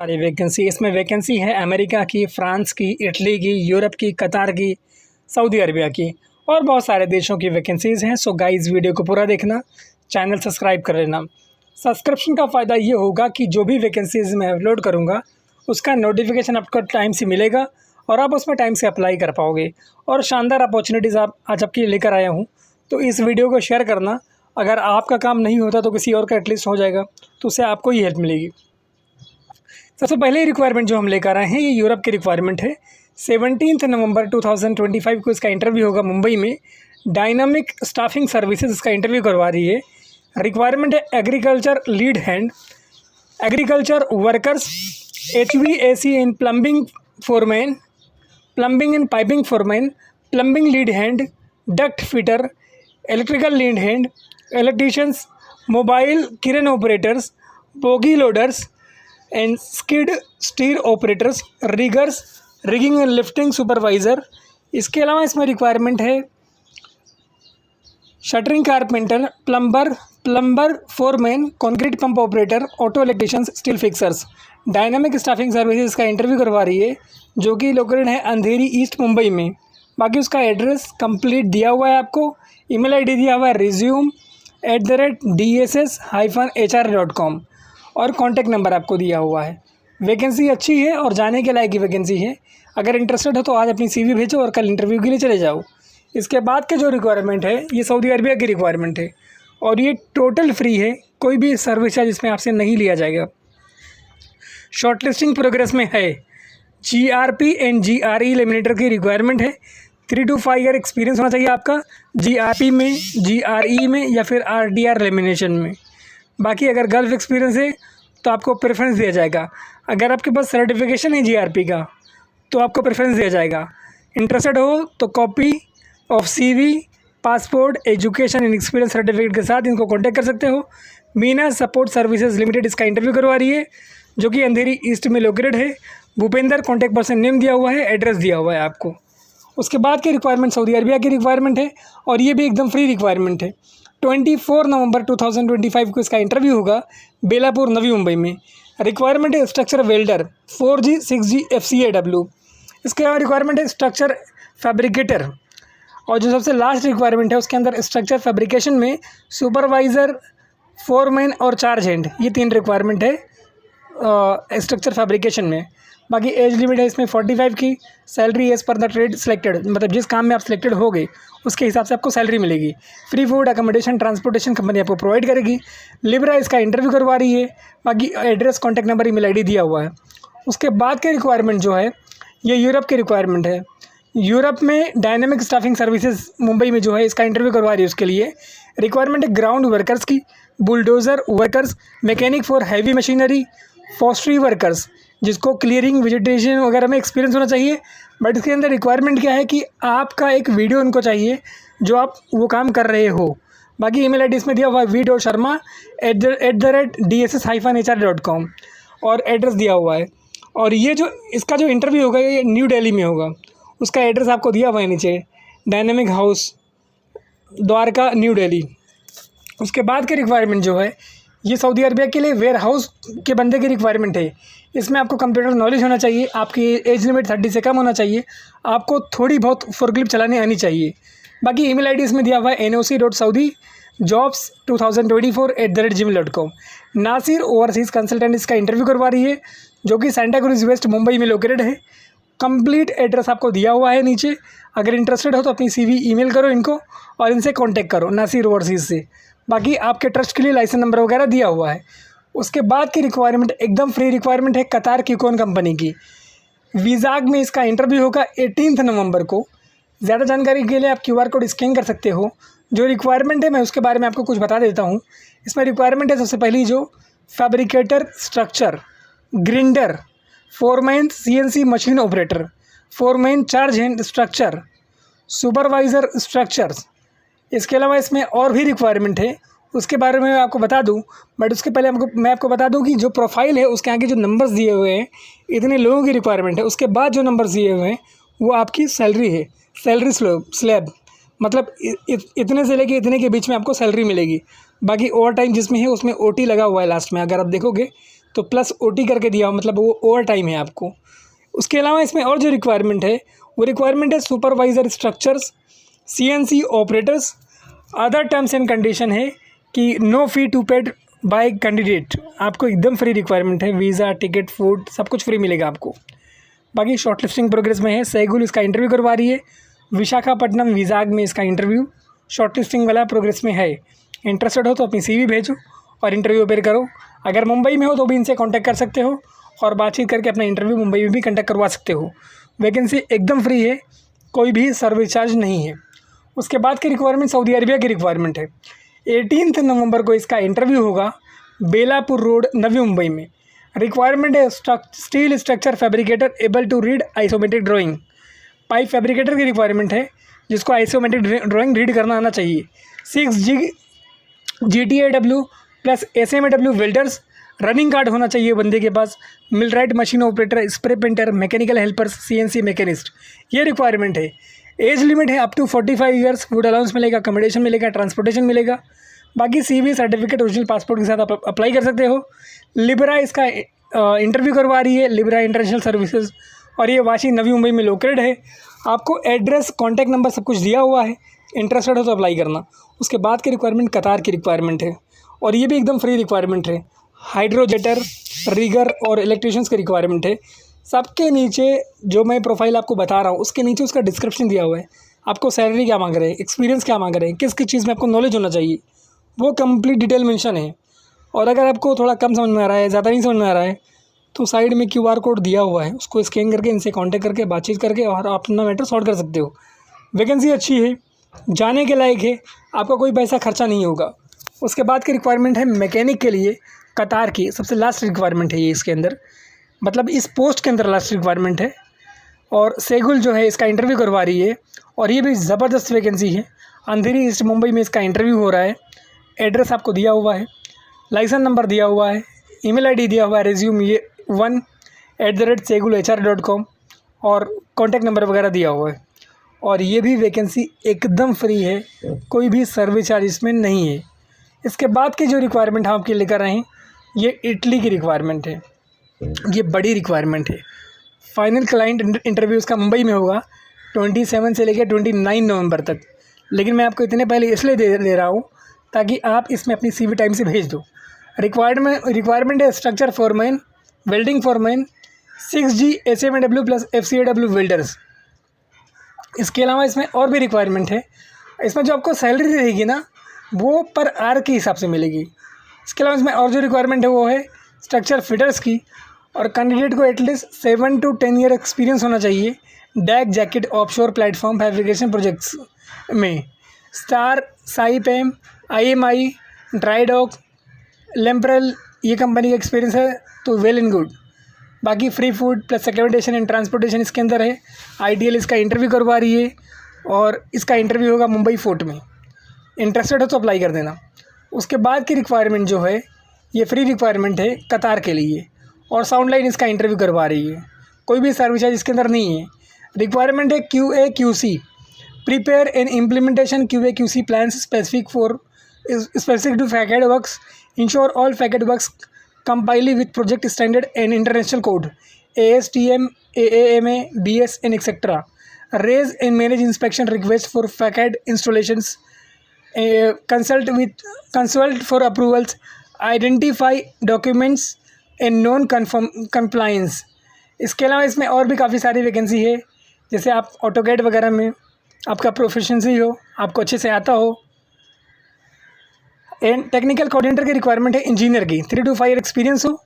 सारी वैकेंसी इसमें वैकेंसी है अमेरिका की, फ्रांस की, इटली की, यूरोप की, कतार की, सऊदी अरबिया की और बहुत सारे देशों की वैकेंसीज़ हैं। सो गाइस वीडियो को पूरा देखना, चैनल सब्सक्राइब कर लेना। सब्सक्रिप्शन का फ़ायदा ये होगा कि जो भी वैकेंसीज़ मैं अपलोड करूँगा उसका नोटिफिकेशन आपको टाइम से मिलेगा और आप उसमें टाइम से अप्लाई कर पाओगे। और शानदार अपॉर्चुनिटीज़ आज आपके लिए लेकर आया हूँ, तो इस वीडियो को शेयर करना। अगर आपका काम नहीं होता तो किसी और का एटलीस्ट हो जाएगा, तो उससे आपको ही हेल्प मिलेगी। सबसे पहले रिक्वायरमेंट जो हम लेकर आए हैं ये यूरोप की रिक्वायरमेंट है। 17 नवंबर 2025 को इसका इंटरव्यू होगा मुंबई में। डायनामिक स्टाफिंग सर्विसेज इसका इंटरव्यू करवा रही है। रिक्वायरमेंट है agriculture lead hand, agriculture workers, HVAC in plumbing foreman, plumbing in piping foreman, plumbing lead hand, duct fitter, electrical lead hand, electricians, mobile crane operators, bogie loaders and skid stir operators, riggers, rigging and lifting supervisor. इसके अलावा इसमें requirement है shuttering carpenter, plumber foreman, concrete pump operator, auto electricians, steel fixers. Dynamic staffing services का interview करवा रही है, जो कि लोकेटेड है अंधेरी ईस्ट मुंबई में। बाकी उसका एड्रेस कंप्लीट दिया हुआ है आपको। ईमेल आईडी दिया हुआ है resume@dss-hr.com और कॉन्टैक्ट नंबर आपको दिया हुआ है। वैकेंसी अच्छी है और जाने के लायक की वैकेंसी है। अगर इंटरेस्टेड हो तो आज अपनी CV भेजो और कल इंटरव्यू के लिए चले जाओ। इसके बाद के जो रिक्वायरमेंट है ये सऊदी अरबिया की रिक्वायरमेंट है और ये टोटल फ्री है, कोई भी सर्विस चार्ज इसमें आपसे नहीं लिया जाएगा। शॉर्टलिस्टिंग प्रोग्रेस में है। GRP एंड GRE लेमिनेटर की रिक्वायरमेंट है। 3 to 5 ईयर एक्सपीरियंस होना चाहिए आपका GRP में, GRE में या फिर RDR लेमिनेशन में। बाकी अगर गल्फ एक्सपीरियंस है तो आपको प्रेफरेंस दिया जाएगा। अगर आपके पास सर्टिफिकेशन है GRP का तो आपको प्रेफरेंस दिया जाएगा। इंटरेस्टेड हो तो copy of CV, passport, education and experience certificate के साथ इनको कॉन्टैक्ट कर सकते हो। मीना सपोर्ट सर्विसेज लिमिटेड इसका इंटरव्यू करवा रही है, जो कि अंधेरी ईस्ट में लोकेटेड है। भूपेंद्र कॉन्टैक्ट पर्सन नेम दिया हुआ है, एड्रेस दिया हुआ है आपको। उसके बाद की रिक्वायरमेंट सऊदी अरबिया की रिक्वायरमेंट है और ये भी एकदम फ्री रिक्वायरमेंट है। 24 नवंबर 2025 को इसका इंटरव्यू होगा बेलापुर नवी मुंबई में। रिक्वायरमेंट है structure welder 4G 6G FCAW। इसके अलावा रिक्वायरमेंट है स्ट्रक्चर फैब्रिकेटर और जो सबसे लास्ट रिक्वायरमेंट है उसके अंदर स्ट्रक्चर फैब्रिकेशन में सुपरवाइज़र, फोरमैन और चार्ज हैंड, ये 3 रिक्वायरमेंट है स्ट्रक्चर फैब्रिकेशन में। बाकी एज लिमिट है इसमें 45 की। Salary as per the trade selected, मतलब जिस काम में आप सिलेक्टेड हो गए उसके हिसाब से आपको सैलरी मिलेगी। Free food, accommodation, transportation company आपको प्रोवाइड करेगी। लिब्रा इसका इंटरव्यू करवा रही है। बाकी address, contact number, email ID दिया हुआ है। उसके बाद के रिक्वायरमेंट जो है ये यूरोप की रिक्वायरमेंट है। यूरोप में डायनामिक स्टाफिंग सर्विसेज मुंबई में जो है इसका इंटरव्यू करवा रही है। उसके लिए रिक्वायरमेंट है ग्राउंड वर्कर्स की, bulldozer workers, mechanic for heavy machinery, forestry workers, जिसको क्लियरिंग, वेजिटेशन वगैरह में एक्सपीरियंस होना चाहिए। बट इसके अंदर रिक्वायरमेंट क्या है कि आपका एक वीडियो उनको चाहिए जो आप वो काम कर रहे हो। बाकी ईमेल आईडी इसमें दिया हुआ है v.sharma@dss-hr.com और एड्रेस दिया हुआ है। और ये जो इसका जो इंटरव्यू होगा ये न्यू दिल्ली में होगा। उसका एड्रेस आपको दिया हुआ है नीचे, dynamic house, Dwarka, new Delhi. उसके बाद के रिक्वायरमेंट जो है ये सऊदी अरबिया के लिए वेयर हाउस के बंदे की रिक्वायरमेंट है। इसमें आपको कंप्यूटर नॉलेज होना चाहिए, आपकी एज लिमिट 30 से कम होना चाहिए, आपको थोड़ी बहुत फोर्कलिफ्ट चलाने आनी चाहिए। बाकी ईमेल आईडी इसमें दिया हुआ है noc.saudijobs2024@gmail.com। नासिर ओवरसीज़ कंसल्टेंट इसका इंटरव्यू करवा रही है, जो कि सेंटा क्रूज वेस्ट मुंबई में लोकेटेड है। कंप्लीट एड्रेस आपको दिया हुआ है नीचे। अगर इंटरेस्टेड हो तो अपनी CV ईमेल करो इनको और इनसे कांटेक्ट करो नासिर ओवरसीज़ से। बाकी आपके ट्रस्ट के लिए लाइसेंस नंबर वगैरह दिया हुआ है। उसके बाद की रिक्वायरमेंट एकदम फ्री रिक्वायरमेंट है कतार की कौन कंपनी की। वीज़ाग में इसका इंटरव्यू होगा 18 नवंबर को। ज़्यादा जानकारी के लिए आप QR कोड स्कैन कर सकते हो। जो रिक्वायरमेंट है मैं उसके बारे में आपको कुछ बता देता हूँ। इसमें रिक्वायरमेंट है सबसे पहली जो fabricator, structure, grinder, foreman CNC machine operator, foreman charge hand structure, supervisor structures. इसके अलावा इसमें और भी रिक्वायरमेंट है, उसके बारे में मैं आपको बता दूं। बट उसके पहले मैं आपको बता दूं कि जो प्रोफाइल है उसके आगे जो नंबर्स दिए हुए हैं इतने लोगों की रिक्वायरमेंट है। उसके बाद जो नंबर्स दिए हुए हैं वो आपकी सैलरी है, सैलरी स्लैब, मतलब इतने से लेके इतने के बीच में आपको सैलरी मिलेगी। बाकी ओवर टाइम जिसमें है उसमें OT लगा हुआ है लास्ट में, अगर आप देखोगे तो प्लस OT करके दिया हो, मतलब वो ओवर टाइम है आपको। उसके अलावा इसमें और जो रिक्वायरमेंट है वो रिक्वायरमेंट है supervisor structures, CNC operators. Other terms and condition है कि no fee to paid by candidate, आपको एकदम फ्री रिक्वायरमेंट है, वीज़ा, टिकट, फूड सब कुछ फ्री मिलेगा आपको। बाकी शॉर्ट लिस्टिंग प्रोग्रेस में है। सैगुल इसका इंटरव्यू करवा रही है, विशाखापट्टनम विजाग में इसका इंटरव्यू शॉर्ट लिस्टिंग वाला प्रोग्रेस में है। इंटरेस्टेड हो तो अपनी CV भेजो और इंटरव्यू अपेयर करो। अगर मुंबई में हो तो भी इनसे कांटेक्ट कर सकते हो और बातचीत करके अपना इंटरव्यू मुंबई में भी कंडक्ट करवा सकते हो। वैकेंसी एकदम फ्री है, कोई भी सर्विस चार्ज नहीं है। उसके बाद की रिक्वायरमेंट सऊदी अरेबिया की रिक्वायरमेंट है। 18 नवंबर को इसका इंटरव्यू होगा बेलापुर रोड, नवी मुंबई में। रिक्वायरमेंट है steel structure fabricator able to read isometric drawing. Pipe fabricator की रिक्वायरमेंट है जिसको आइसोमेट्रिक ड्राइंग रीड करना आना चाहिए। 6 GTAW plus SMAW welders. Running card होना चाहिए बंदे के पास। Millwright machine operator, spray painter, mechanical helpers, CNC machinist, ये रिक्वायरमेंट है। एज लिमिट है up to 45 years. Food allowance मिलेगा, अकोमोडेशन मिलेगा, ट्रांसपोर्टेशन मिलेगा। बाकी CV सर्टिफिकेट, ओरिजिनल पासपोर्ट के साथ आप अप्लाई कर सकते हो। लिब्रा इसका इंटरव्यू करवा रही है, लिब्रा इंटरनेशनल सर्विसेज, और ये वाशी, नवी मुंबई में लोकेटेड है। आपको एड्रेस, कॉन्टैक्ट नंबर सब कुछ दिया हुआ है। इंटरेस्टेड हो तो अप्लाई करना। उसके बाद की रिक्वायरमेंट कतार की रिक्वायरमेंट है और ये भी एकदम फ्री रिक्वायरमेंट है। हाइड्रोजेटर, रिगर और इलेक्ट्रिशियंस की रिक्वायरमेंट है। सबके नीचे जो मैं प्रोफाइल आपको बता रहा हूँ उसके नीचे उसका डिस्क्रिप्शन दिया हुआ है। आपको सैलरी क्या मांग रहे हैं, एक्सपीरियंस क्या मांग रहे हैं, किस किस चीज़ में आपको नॉलेज होना चाहिए, वो कंप्लीट डिटेल मेंशन है। और अगर आपको थोड़ा कम समझ में आ रहा है, ज़्यादा नहीं समझ में आ रहा है, तो साइड में QR कोड दिया हुआ है, उसको स्कैन करके इनसे कांटेक्ट करके बातचीत करके और आप अपना मैटर सॉल्व कर सकते हो। वैकेंसी अच्छी है, जाने के लायक है, आपका कोई पैसा खर्चा नहीं होगा। उसके बाद की रिक्वायरमेंट है मैकेनिक के लिए कतार की, सबसे लास्ट रिक्वायरमेंट है ये इसके अंदर, मतलब इस पोस्ट के अंदर लास्ट रिक्वायरमेंट है। और सैगुल जो है इसका इंटरव्यू करवा रही है और ये भी ज़बरदस्त वैकेंसी है। अंधेरी ईस्ट मुंबई में इसका इंटरव्यू हो रहा है। एड्रेस आपको दिया हुआ है, लाइसेंस नंबर दिया हुआ है, ईमेल आईडी दिया हुआ है resume1@segulhr.com और कॉन्टैक्ट नंबर वगैरह दिया हुआ है। और ये भी वैकेंसी एकदम फ्री है, कोई भी सर्विस चार्ज इसमें नहीं है। इसके बाद की जो रिक्वायरमेंट हम आपके लेकर आए हैं ये इटली की रिक्वायरमेंट है। ये बड़ी रिक्वायरमेंट है। फाइनल क्लाइंट इंटरव्यू इसका मुंबई में होगा 27 से लेकर 29 नवंबर तक। लेकिन मैं आपको इतने पहले इसलिए दे रहा हूँ ताकि आप इसमें अपनी CV टाइम से भेज दो। रिक्वायरमेंट है structure foreman, welding foreman, 6G SMAW plus FCAW welders. इसके अलावा इसमें और भी रिक्वायरमेंट है। इसमें जो आपको सैलरी रहेगी ना वो पर आवर के हिसाब से मिलेगी। इसके अलावा इसमें और जो रिक्वायरमेंट है वो है स्ट्रक्चर फिटर्स की, और कैंडिडेट को एटलीस्ट 7 to 10 ईयर एक्सपीरियंस होना चाहिए deck, jacket, offshore platform fabrication projects में। Star, Saipem, IMI, Drydock, Lamprell, ये कंपनी का एक्सपीरियंस है तो वेल एंड गुड। बाकी free food plus accommodation and transportation इसके अंदर है। ITL इसका इंटरव्यू करवा रही है और इसका इंटरव्यू होगा मुंबई फोर्ट में। इंटरेस्टेड हो तो अप्लाई कर देना। उसके बाद की रिक्वायरमेंट जो है ये फ्री रिक्वायरमेंट है कतार के लिए, और साउंड लाइन इसका इंटरव्यू करवा रही है। कोई भी सर्विस चार्ज इसके अंदर नहीं है। रिक्वायरमेंट है QA QC, prepare and implementation QA QC plans specific to facade works, ensure all facade works comply with project standard and international code ASTM, AAMA, BS and etc. Raise and manage inspection requests for facade installations, consult for approvals, identify documents and non compliance। इसके अलावा इसमें और भी काफ़ी सारी vacancy है, जैसे आप ऑटोकैड वगैरह में आपका प्रोफिशिएंसी हो, आपको अच्छे से आता हो। एंड टेक्निकल कोऑर्डिनेटर की रिक्वायरमेंट है इंजीनियर की, 3 to 5 ईयर एक्सपीरियंस हो,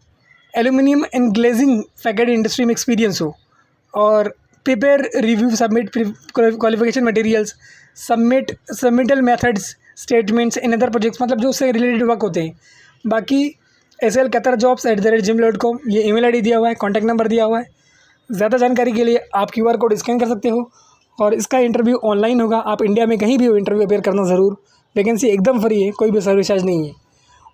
एल्यूमिनियम एंड ग्लेजिंग फैकेड इंडस्ट्री में एक्सपीरियंस हो, और prepare, review, submit qualification materials, submittal methods, statements in other projects, मतलब जो उससे रिलेटेड वर्क होते हैं। बाकी SLQatarjobs@gmail.com ये ईमेल आईडी दिया हुआ है, कॉन्टैक्ट नंबर दिया हुआ है। ज़्यादा जानकारी के लिए आप QR कोड स्कैन कर सकते हो। और इसका इंटरव्यू ऑनलाइन होगा, आप इंडिया में कहीं भी हो इंटरव्यू अपेयर करना ज़रूर। वैकेंसी एकदम फ्री है, कोई भी सर्विस चार्ज नहीं है।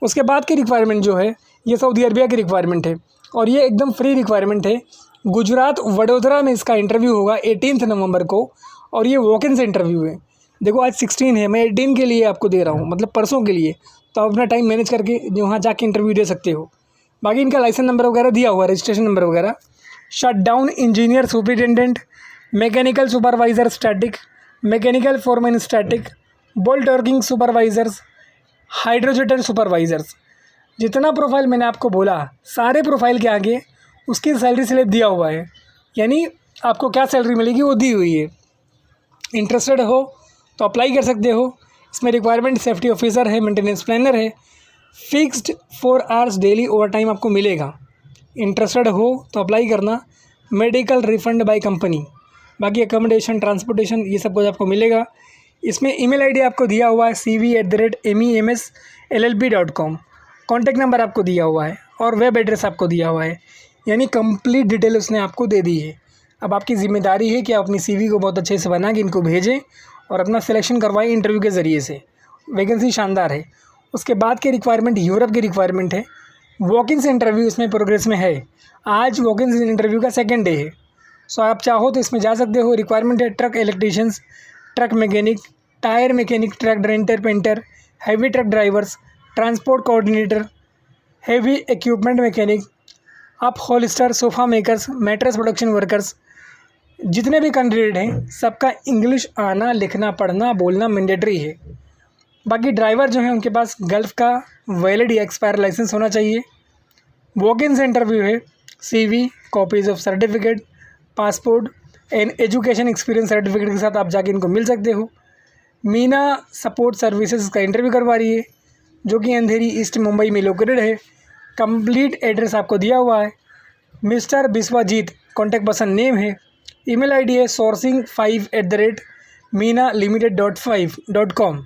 उसके बाद की रिक्वायरमेंट जो है ये सऊदी अरबिया की रिक्वायरमेंट है और ये एकदम फ्री रिक्वायरमेंट है। गुजरात वडोदरा में इसका इंटरव्यू होगा 18 नवंबर को, और ये वॉक-इन से इंटरव्यू है। देखो आज 16 है, मैं 18 के लिए आपको दे रहा हूँ, मतलब परसों के लिए, तो आप अपना टाइम मैनेज करके वहाँ जाके इंटरव्यू दे सकते हो। बाकी इनका लाइसेंस नंबर वगैरह दिया हुआ है, रजिस्ट्रेशन नंबर वगैरह। Shut down engineer superintendent, mechanical supervisor static, mechanical foreman static, bolt working supervisors, हाइड्रोजेटर supervisors. जितना प्रोफाइल मैंने आपको बोला सारे प्रोफाइल के आगे उसकी सैलरी स्लिप दिया हुआ है, यानी आपको क्या सैलरी मिलेगी वो दी हुई है। इंटरेस्टेड हो तो अप्लाई कर सकते हो। इसमें रिक्वायरमेंट सेफ्टी ऑफिसर है, मेंटेनेंस प्लानर है, fixed 4 hours daily over time आपको मिलेगा। इंटरेस्टेड हो तो अप्लाई करना। मेडिकल रिफंड बाय कंपनी, बाकी अकोमोडेशन ट्रांसपोर्टेशन ये सब कुछ आपको मिलेगा। इसमें ईमेल आईडी आपको दिया हुआ है cv@mems.llp.com। कॉन्टैक्ट नंबर आपको दिया हुआ है और वेब एड्रेस आपको दिया हुआ है, यानी कंप्लीट डिटेल उसने आपको दे दी है। अब आपकी ज़िम्मेदारी है कि आप अपनी सीवी को बहुत अच्छे से बना के इनको भेजें और अपना सिलेक्शन करवाएं इंटरव्यू के ज़रिए से। वैकेंसी शानदार है। उसके बाद के रिक्वायरमेंट यूरोप की रिक्वायरमेंट है। वॉक इन इंटरव्यू इसमें प्रोग्रेस में है। आज वॉक इन इंटरव्यू का सेकेंड डे है। सो आप चाहो तो इसमें जा सकते हो। रिक्वायरमेंट है truck electricians, truck mechanic, tyre mechanic, truck denter painter, heavy truck drivers, transport coordinator, heavy equipment mechanic, upholsterer, sofa makers, mattress production workers. जितने भी कैंडिडेट हैं सबका इंग्लिश आना, लिखना, पढ़ना, बोलना मैंडेटरी है। बाकी ड्राइवर जो हैं उनके पास गल्फ़ का वैलिड या एक्सपायर लाइसेंस होना चाहिए। वॉक इन इंटरव्यू है। CV, copies of certificate, passport and education experience certificate के साथ आप जाके इनको मिल सकते हो। मीना सपोर्ट सर्विसेज का इंटरव्यू करवा रही है, जो कि अंधेरी ईस्ट मुंबई में लोकेटेड है। कंप्लीट एड्रेस आपको दिया हुआ है। Mister Biswajit contact person name है। ईमेल आईडी है sourcing5@meena limited.com।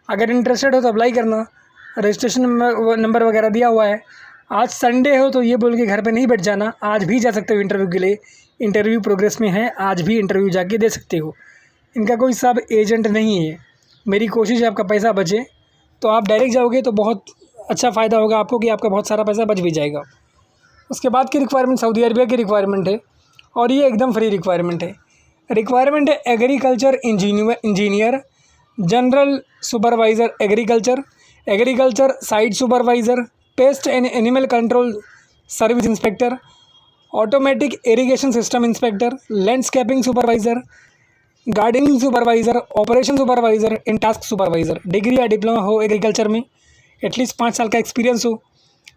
अगर इंटरेस्टेड हो तो अप्लाई करना। रजिस्ट्रेशन नंबर वगैरह दिया हुआ है। आज संडे हो तो ये बोल के घर पे नहीं बैठ जाना, आज भी जा सकते हो इंटरव्यू के लिए। इंटरव्यू प्रोग्रेस में है, आज भी इंटरव्यू जाके दे सकते हो। इनका कोई सब एजेंट नहीं है। मेरी कोशिश है आपका पैसा बचे, तो आप डायरेक्ट जाओगे तो बहुत अच्छा फ़ायदा होगा आपको कि आपका बहुत सारा पैसा बच भी जाएगा। उसके बाद की रिक्वायरमेंट सऊदी अरबिया की रिक्वायरमेंट है और ये एकदम फ्री रिक्वायरमेंट है। रिक्वायरमेंट है agriculture engineer, general supervisor agriculture, agriculture site supervisor, paste and animal control service inspector, automatic irrigation system inspector, landscaping supervisor, gardening supervisor, operation supervisor and task supervisor. Degree या diploma हो agriculture में, at least 5 साल का experience हो,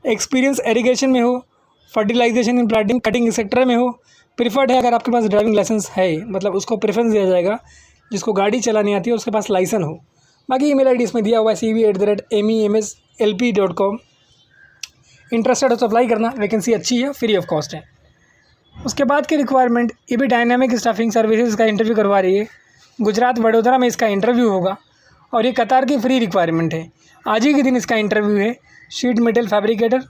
experience irrigation में हो, fertilisation इन planting cutting sector में हो। प्रिफर्ड है अगर आपके पास ड्राइविंग लाइसेंस है, मतलब उसको प्रेफरेंस दिया जाएगा जिसको गाड़ी चलानी आती है उसके पास लाइसेंस हो। बाकी ईमेल आईडी इसमें दिया हुआ है cv@mems.llp.com। इंटरेस्टेड हो तो अप्लाई करना। वैकेंसी अच्छी है, फ्री ऑफ कॉस्ट है। उसके बाद की रिक्वायरमेंट ये भी डायनामिक स्टाफिंग सर्विसेज का इंटरव्यू करवा रही है। गुजरात वडोदरा में इसका इंटरव्यू होगा और ये कतार की फ्री रिक्वायरमेंट है। आज ही के दिन इसका इंटरव्यू है। Sheet metal fabricator,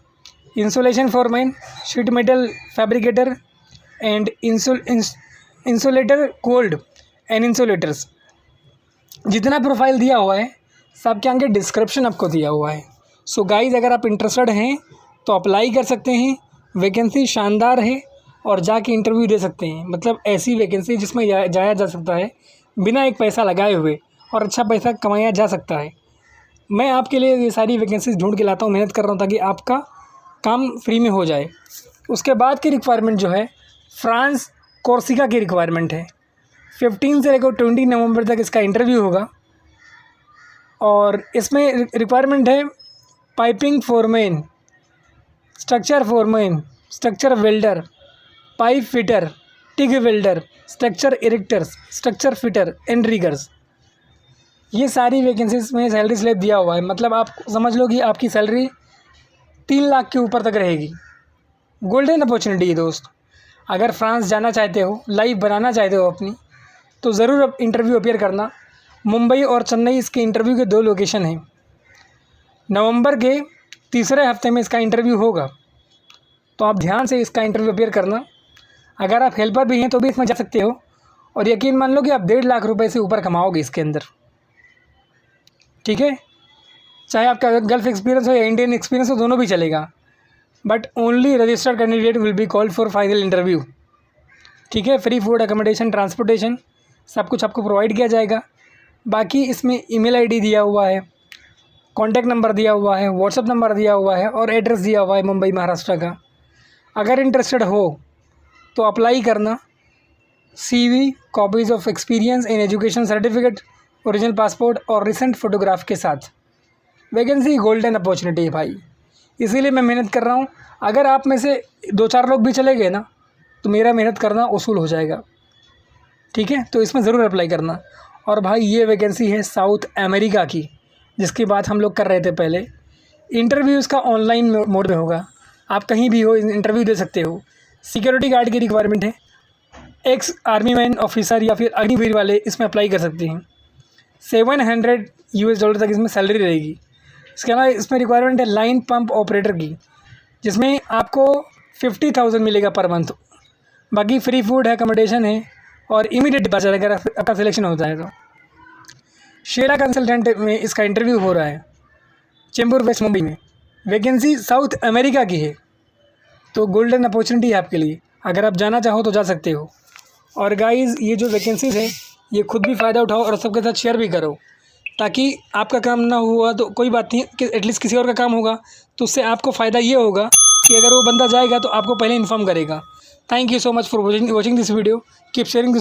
insulation foreman, sheet metal fabricator and insulator cold and insulators. जितना प्रोफाइल दिया हुआ है सबके आगे डिस्क्रिप्शन आपको दिया हुआ है। सो गाइज अगर आप इंटरेस्टेड हैं तो अप्लाई कर सकते हैं। वैकेंसी शानदार है और जाके इंटरव्यू दे सकते हैं। मतलब ऐसी वैकेंसी जिसमें जाया जा सकता है बिना एक पैसा लगाए हुए और अच्छा पैसा कमाया जा सकता है। मैं आपके लिए ये सारी वैकेंसीज ढूंढ के लाता हूँ, मेहनत कर रहा हूँ ताकि आपका काम फ्री में हो जाए। उसके बाद की रिक्वायरमेंट जो है फ्रांस कोर्सिका की रिक्वायरमेंट है। 15 से लेकर 20 नवंबर तक इसका इंटरव्यू होगा और इसमें रिक्वायरमेंट है piping foreman, structure foreman, structure welder, pipe fitter, TIG welder, structure erectors, structure fitter and riggers. ये सारी वैकेंसीज में सैलरी स्लिप दिया हुआ है। मतलब आप समझ लो कि आपकी सैलरी 3 लाख के ऊपर तक रहेगी। गोल्डन अपॉर्चुनिटी है दोस्त। अगर फ्रांस जाना चाहते हो, लाइफ बनाना चाहते हो अपनी, तो ज़रूर अब इंटरव्यू अपीयर करना। मुंबई और चेन्नई इसके इंटरव्यू के 2 लोकेशन हैं। नवंबर के तीसरे हफ्ते में इसका इंटरव्यू होगा, तो आप ध्यान से इसका इंटरव्यू अपीयर करना। अगर आप हेल्पर भी हैं तो भी इसमें जा सकते हो और यकीन मान लो कि आप 1.5 लाख रुपए से ऊपर कमाओगे इसके अंदर। ठीक है, चाहे आपका गल्फ एक्सपीरियंस हो या इंडियन एक्सपीरियंस हो, दोनों भी चलेगा। But only registered candidate will be called for final interview. ठीक है, free food, accommodation, contact number दिया हुआ है, व्हाट्सअप नंबर दिया हुआ है और एड्रेस दिया हुआ है मुंबई महाराष्ट्र का। अगर इंटरेस्टेड हो तो अप्लाई करना। CV, copies of experience in education certificate, original passport और रिसेंट फ़ोटोग्राफ के साथ। वैकेंसी गोल्डन अपॉर्चुनिटी है भाई, इसीलिए मैं मेहनत कर रहा हूँ। अगर आप में से 2-4 लोग भी चले गए ना तो मेरा मेहनत करना उसूल हो जाएगा, ठीक है। तो इसमें ज़रूर अप्लाई करना। और भाई ये वैकेंसी है साउथ अमेरिका की, जिसकी बात हम लोग कर रहे थे पहले। इंटरव्यू इसका ऑनलाइन मोड में होगा, आप कहीं भी हो इंटरव्यू दे सकते हो। सिक्योरिटी गार्ड की रिक्वायरमेंट है, एक्स आर्मी मैन ऑफिसर या फिर अग्निवीर वाले इसमें अप्लाई कर सकते हैं। $700 तक इसमें सैलरी रहेगी। इसके अलावा इसमें रिक्वायरमेंट है लाइन पंप ऑपरेटर की, जिसमें आपको 50,000 मिलेगा पर मंथ। बाकी फ्री फूड है, अकोमोडेशन है और इमीडिएट डिपार्चर अगर आपका सिलेक्शन होता है तो। शेरा कंसल्टेंट में इसका इंटरव्यू हो रहा है, चेंबूर वेस्ट मुंबई में। वैकेंसी साउथ अमेरिका की है, तो गोल्डन अपॉर्चुनिटी है आपके लिए। अगर आप जाना चाहो तो जा सकते हो। और गाइज़ ये जो वैकेंसीज़ है ये खुद भी फ़ायदा उठाओ और सबके साथ शेयर भी करो, ताकि आपका काम ना हुआ तो कोई बात नहीं कि एटलीस्ट किसी और का काम होगा, तो उससे आपको फ़ायदा ये होगा कि अगर वो बंदा जाएगा तो आपको पहले इन्फॉर्म करेगा। Thank you so much for watching this video. Keep sharing this